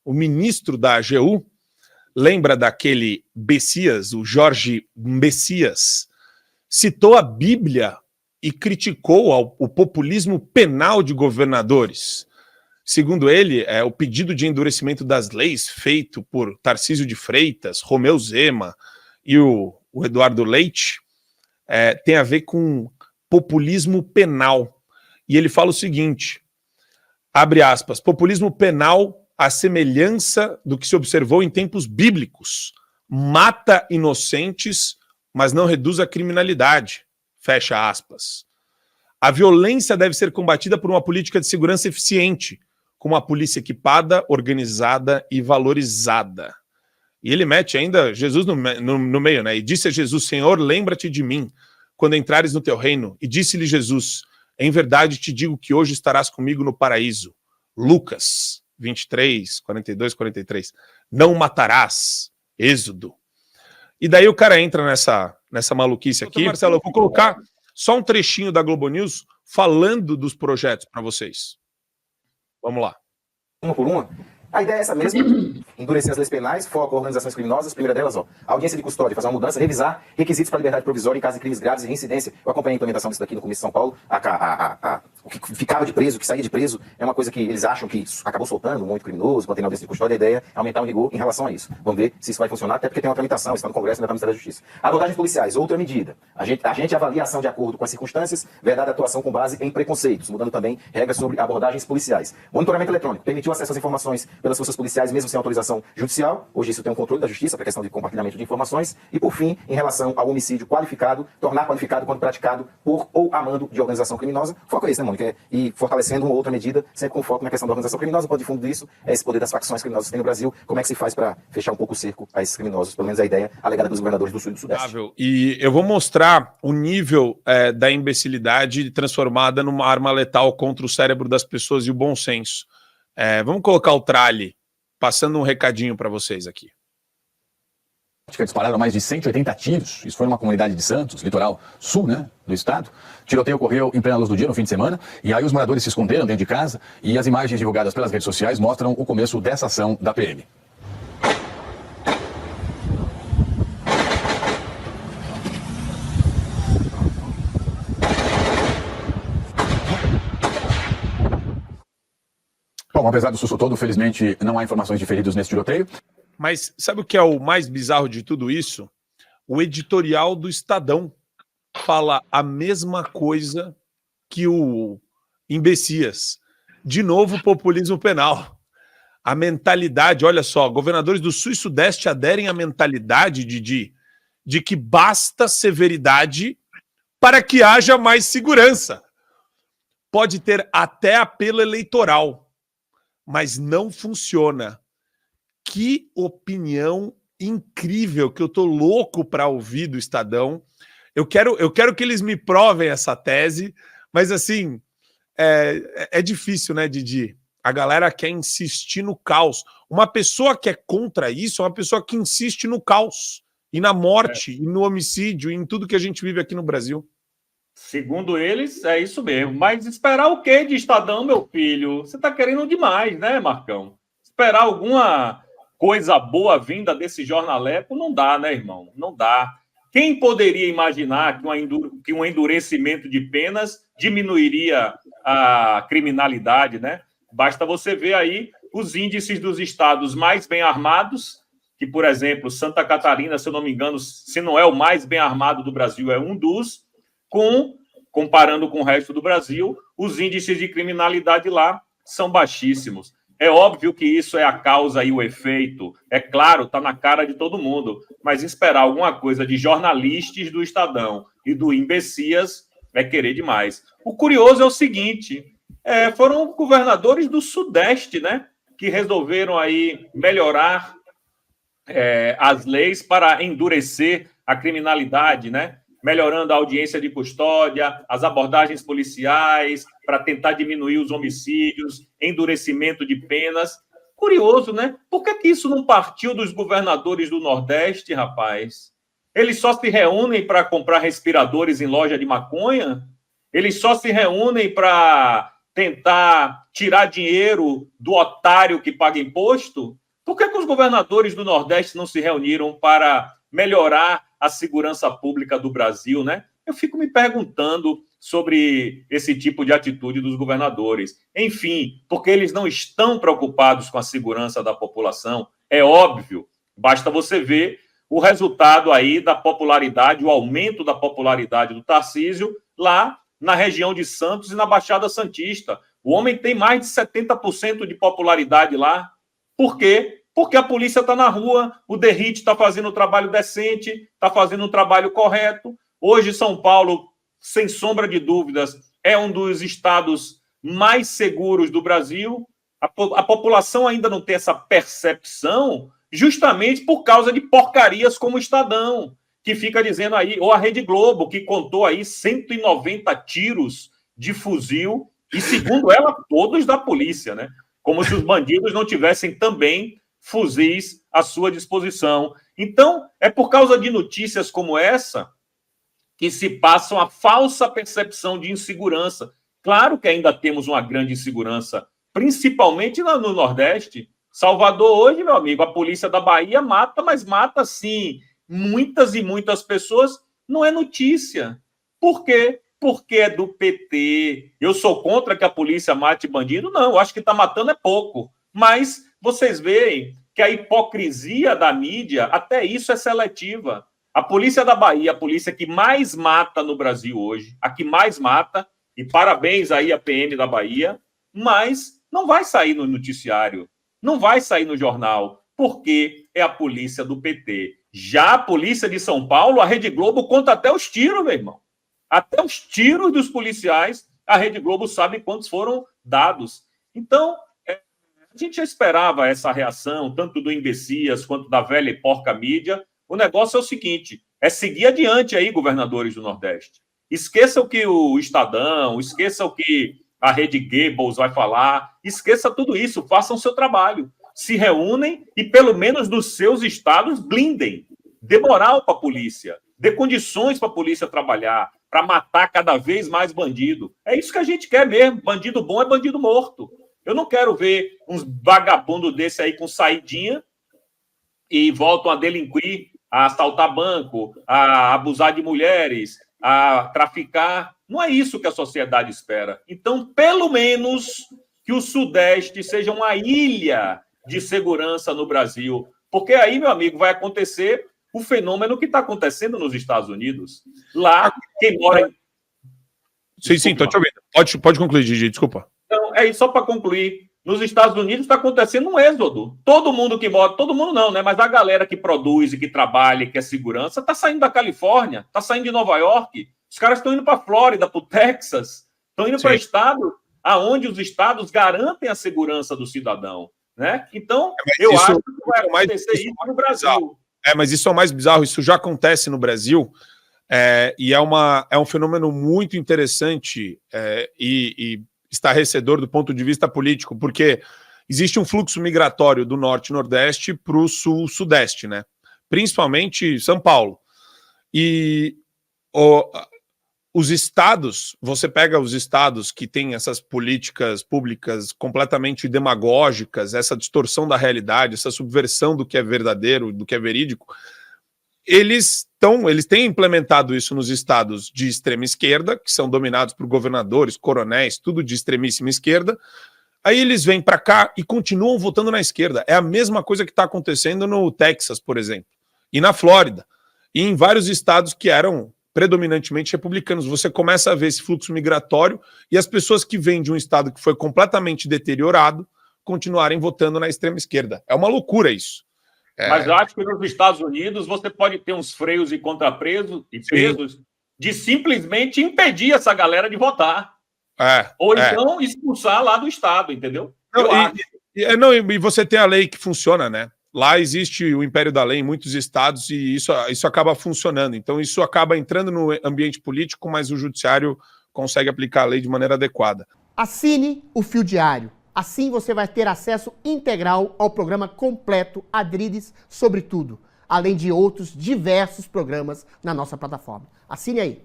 o ministro da AGU, lembra daquele Bessias, o Jorge Bessias, citou a Bíblia e criticou o populismo penal de governadores. Segundo ele, o pedido de endurecimento das leis feito por Tarcísio de Freitas, Romeu Zema e o Eduardo Leite tem a ver com populismo penal. E ele fala o seguinte, abre aspas, populismo penal à semelhança do que se observou em tempos bíblicos, mata inocentes, mas não reduz a criminalidade, fecha aspas. A violência deve ser combatida por uma política de segurança eficiente, com uma polícia equipada, organizada e valorizada. E ele mete ainda Jesus no meio, né? E disse a Jesus, Senhor, lembra-te de mim, quando entrares no teu reino. E disse-lhe Jesus, em verdade te digo que hoje estarás comigo no paraíso. Lucas 23, 42, 43. Não matarás. Êxodo. E daí o cara entra nessa maluquice aqui. Marcelo, eu vou colocar só um trechinho da Globo News falando dos projetos para vocês. Vamos lá. Uma por uma. A ideia é essa mesma, endurecer as leis penais, foco em organizações criminosas, primeira delas, audiência de custódia, fazer uma mudança, revisar requisitos para liberdade provisória em caso de crimes graves e reincidência. Eu acompanhei a implementação disso daqui no Comício de São Paulo, o que ficava de preso, o que saía de preso, é uma coisa que eles acham que acabou soltando muito criminoso, mantendo a audiência de custódia, a ideia é aumentar o rigor em relação a isso. Vamos ver se isso vai funcionar, até porque tem uma tramitação, está no Congresso e ainda está no Ministério da Justiça. Abordagens policiais, outra medida. A gente avalia a ação de acordo com as circunstâncias, vedada atuação com base em preconceitos, mudando também regras sobre abordagens policiais. Monitoramento eletrônico, permitiu acesso às informações pelas forças policiais, mesmo sem autorização judicial. Hoje isso tem um controle da justiça para a questão de compartilhamento de informações. E, por fim, em relação ao homicídio qualificado, tornar qualificado quando praticado por ou a mando de organização criminosa. O foco é esse, né, Mônica? E fortalecendo uma outra medida, sempre com foco na questão da organização criminosa. O ponto de fundo disso é esse poder das facções criminosas que tem no Brasil. Como é que se faz para fechar um pouco o cerco a esses criminosos? Pelo menos a ideia alegada pelos governadores do Sul e do Sudeste. E eu vou mostrar o nível da imbecilidade transformada numa arma letal contra o cérebro das pessoas e o bom senso. Vamos colocar o trale, passando um recadinho para vocês aqui. Dispararam mais de 180 tiros. Isso foi numa comunidade de Santos, litoral sul, né, do estado. O tiroteio ocorreu em plena luz do dia, no fim de semana, e aí os moradores se esconderam dentro de casa e as imagens divulgadas pelas redes sociais mostram o começo dessa ação da PM. Bom, apesar do susto todo, felizmente não há informações de feridos nesse tiroteio. Mas sabe o que é o mais bizarro de tudo isso? O editorial do Estadão fala a mesma coisa que o Imbecias. De novo, populismo penal. A mentalidade, olha só, governadores do Sul e Sudeste aderem à mentalidade de que basta severidade para que haja mais segurança. Pode ter até apelo eleitoral, mas não funciona. Que opinião incrível, que eu tô louco para ouvir do Estadão. Eu quero que eles me provem essa tese, mas assim, é difícil, né, Didi? A galera quer insistir no caos. Uma pessoa que é contra isso é uma pessoa que insiste no caos, e na morte, e no homicídio, e em tudo que a gente vive aqui no Brasil. Segundo eles, é isso mesmo. Mas esperar o quê de Estadão, meu filho? Você tá querendo demais, né, Marcão? Esperar alguma coisa boa vinda desse jornaleco não dá, né, irmão? Não dá. Quem poderia imaginar que um endurecimento de penas diminuiria a criminalidade, né? Basta você ver aí os índices dos estados mais bem armados, que, por exemplo, Santa Catarina, se eu não me engano, se não é o mais bem armado do Brasil, é um dos, comparando com o resto do Brasil, os índices de criminalidade lá são baixíssimos. É óbvio que isso é a causa e o efeito. É claro, está na cara de todo mundo. Mas esperar alguma coisa de jornalistas do Estadão e do Imbecias é querer demais. O curioso é o seguinte, foram governadores do Sudeste, né, que resolveram aí melhorar as leis para endurecer a criminalidade, né? Melhorando a audiência de custódia, as abordagens policiais, para tentar diminuir os homicídios, endurecimento de penas. Curioso, né? Por que isso não partiu dos governadores do Nordeste, rapaz? Eles só se reúnem para comprar respiradores em loja de maconha? Eles só se reúnem para tentar tirar dinheiro do otário que paga imposto? Por que os governadores do Nordeste não se reuniram para melhorar a segurança pública do Brasil, né? Eu fico me perguntando sobre esse tipo de atitude dos governadores. Enfim, porque eles não estão preocupados com a segurança da população. É óbvio, basta você ver o resultado aí da popularidade, o aumento da popularidade do Tarcísio lá na região de Santos e na Baixada Santista. O homem tem mais de 70% de popularidade lá. Por quê? Porque a polícia está na rua, o DERIT está fazendo um trabalho decente, está fazendo um trabalho correto. Hoje, São Paulo, sem sombra de dúvidas, é um dos estados mais seguros do Brasil. A população ainda não tem essa percepção, justamente por causa de porcarias como o Estadão, que fica dizendo aí, ou a Rede Globo, que contou aí 190 tiros de fuzil, e segundo ela, todos da polícia, né? Como se os bandidos não tivessem também fuzis à sua disposição. Então, é por causa de notícias como essa que se passam a falsa percepção de insegurança. Claro que ainda temos uma grande insegurança, principalmente no Nordeste. Salvador hoje, meu amigo, a polícia da Bahia mata, mas mata, sim, muitas e muitas pessoas. Não é notícia. Por quê? Porque é do PT. Eu sou contra que a polícia mate bandido? Não, eu acho que está matando é pouco. Mas vocês veem que a hipocrisia da mídia, até isso é seletiva. A polícia da Bahia, a polícia que mais mata no Brasil hoje, a que mais mata, e parabéns aí à PM da Bahia, mas não vai sair no noticiário, não vai sair no jornal, porque é a polícia do PT. Já a polícia de São Paulo, a Rede Globo conta até os tiros, meu irmão. Até os tiros dos policiais, a Rede Globo sabe quantos foram dados. Então, a gente já esperava essa reação, tanto do Imbecias quanto da velha e porca mídia. O negócio é o seguinte, é seguir adiante aí, governadores do Nordeste. Esqueça o que o Estadão, esqueça o que a Rede Goebbels vai falar, esqueça tudo isso, façam o seu trabalho. Se reúnem e, pelo menos nos seus estados, blindem. Dê moral para a polícia, dê condições para a polícia trabalhar, para matar cada vez mais bandido. É isso que a gente quer mesmo, bandido bom é bandido morto. Eu não quero ver uns vagabundos desse aí com saidinha e voltam a delinquir, a assaltar banco, a abusar de mulheres, a traficar. Não é isso que a sociedade espera. Então, pelo menos que o Sudeste seja uma ilha de segurança no Brasil. Porque aí, meu amigo, vai acontecer o fenômeno que está acontecendo nos Estados Unidos. Lá, quem mora... Sim, estou te ouvindo. Pode concluir, Gigi, desculpa. Então, é isso, só para concluir. Nos Estados Unidos está acontecendo um êxodo. Todo mundo que mora, todo mundo não, né? Mas a galera que produz e que trabalha e que é segurança está saindo da Califórnia, está saindo de Nova York. Os caras estão indo para a Flórida, para o Texas, estão indo para estado aonde os estados garantem a segurança do cidadão, né? Então, eu acho que vai acontecer isso no Brasil. Mas isso é o mais bizarro, isso já acontece no Brasil, e é um fenômeno muito interessante e estarrecedor do ponto de vista político, porque existe um fluxo migratório do norte e nordeste para o sul-sudeste, né? Principalmente São Paulo. E os estados, você pega os estados que têm essas políticas públicas completamente demagógicas, essa distorção da realidade, essa subversão do que é verdadeiro, do que é verídico, eles têm implementado isso nos estados de extrema esquerda, que são dominados por governadores, coronéis, tudo de extremíssima esquerda. Aí eles vêm para cá e continuam votando na esquerda. É a mesma coisa que está acontecendo no Texas, por exemplo, e na Flórida, e em vários estados que eram predominantemente republicanos. Você começa a ver esse fluxo migratório e as pessoas que vêm de um estado que foi completamente deteriorado continuarem votando na extrema esquerda. É uma loucura isso. Mas eu acho que nos Estados Unidos você pode ter uns freios e contrapesos de simplesmente impedir essa galera de votar. Ou então expulsar lá do estado, entendeu? E você tem a lei que funciona, né? Lá existe o império da lei em muitos estados e isso acaba funcionando. Então isso acaba entrando no ambiente político, mas o judiciário consegue aplicar a lei de maneira adequada. Assine o Fio Diário. Assim você vai ter acesso integral ao programa completo Adriles sobre tudo, além de outros diversos programas na nossa plataforma. Assine aí.